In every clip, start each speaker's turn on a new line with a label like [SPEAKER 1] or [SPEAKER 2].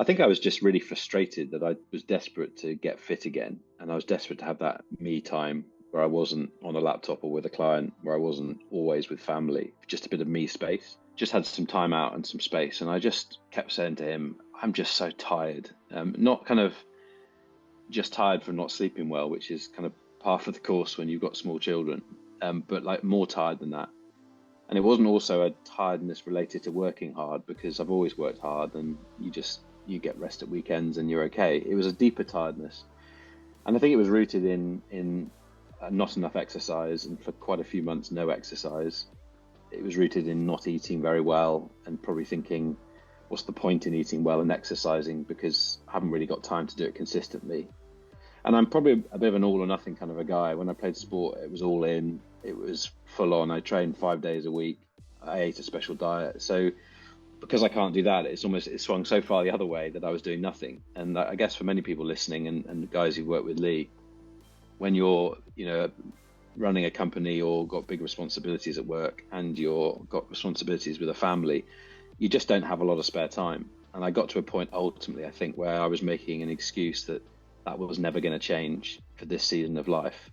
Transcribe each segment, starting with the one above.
[SPEAKER 1] I think I was just really frustrated that I was desperate to get fit again, and I was desperate to have that me time where I wasn't on a laptop or with a client, where I wasn't always with family, just a bit of me space. Just had some time out and some space, and I just kept saying to him, "I'm just so tired." Not kind of just tired from not sleeping well, which is kind of par for the course when you've got small children, but like more tired than that. And it wasn't also a tiredness related to working hard because I've always worked hard and you get rest at weekends and you're okay. It was a deeper tiredness. And I think it was rooted in not enough exercise and for quite a few months no exercise. It was rooted in not eating very well and probably thinking, what's the point in eating well and exercising because I haven't really got time to do it consistently. And I'm probably a bit of an all or nothing kind of a guy. When I played sport, it was all in, it was full on. I trained 5 days a week. I ate a special diet. So because I can't do that, it swung so far the other way that I was doing nothing. And I guess for many people listening and the guys who work with Lee, when you're, running a company or got big responsibilities at work and you're got responsibilities with a family, you just don't have a lot of spare time. And I got to a point ultimately, I think, where I was making an excuse that was never going to change for this season of life.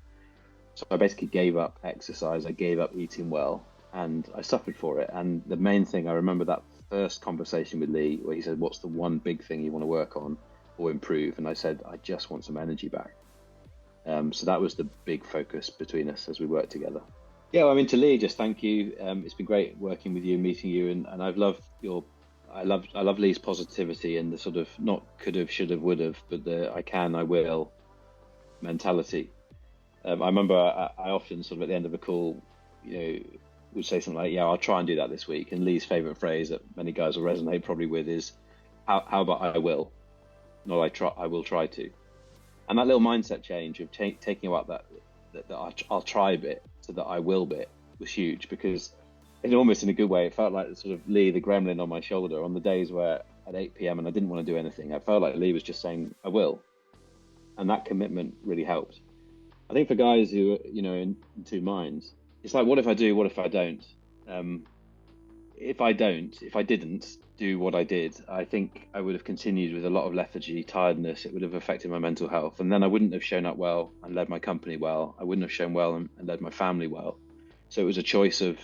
[SPEAKER 1] So I basically gave up exercise, I gave up eating well, and I suffered for it. And the main thing, I remember that first conversation with Lee where he said, what's the one big thing you want to work on or improve? And I said, I just want some energy back. So that was the big focus between us as we worked together. Yeah, well, I mean, to Lee, just thank you. It's been great working with you and meeting you, and I've loved I love Lee's positivity and the sort of not could have, should have, would have, but the I can, I will mentality. I remember I often sort of at the end of a call, would say something like, "Yeah, I'll try and do that this week." And Lee's favourite phrase that many guys will resonate probably with is, "How about I will, not I try, I will try to." And that little mindset change of taking about that I'll try bit to the I will bit was huge because it almost in a good way, it felt like sort of Lee, the gremlin on my shoulder on the days where at 8 p.m. and I didn't want to do anything. I felt like Lee was just saying, I will. And that commitment really helped. I think for guys who are, in two minds, it's like, what if I do, what if I don't? If I didn't do what I did, I think I would have continued with a lot of lethargy, tiredness. It would have affected my mental health. And then I wouldn't have shown up well and led my company well. I wouldn't have shown well and led my family well. So it was a choice of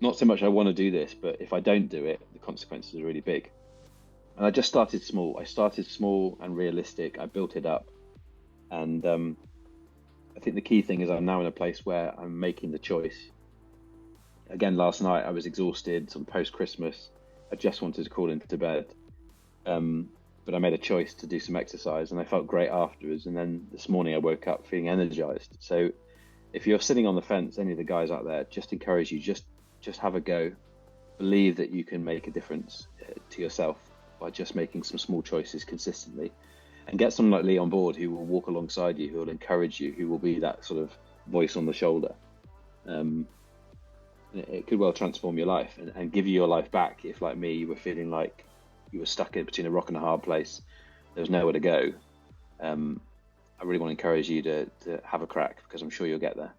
[SPEAKER 1] not so much I want to do this, but if I don't do it, the consequences are really big. And I just started small. I started small and realistic. I built it up. And I think the key thing is I'm now in a place where I'm making the choice. Again, last night I was exhausted, sort of post-Christmas. I just wanted to crawl into bed. But I made a choice to do some exercise and I felt great afterwards. And then this morning I woke up feeling energized. So if you're sitting on the fence, any of the guys out there, just encourage you, just have a go. Believe that you can make a difference to yourself by just making some small choices consistently. And get someone like Lee on board who will walk alongside you, who will encourage you, who will be that sort of voice on the shoulder. It could well transform your life and give you your life back if, like me, you were feeling like you were stuck in between a rock and a hard place. There was nowhere to go. I really want to encourage you to have a crack because I'm sure you'll get there.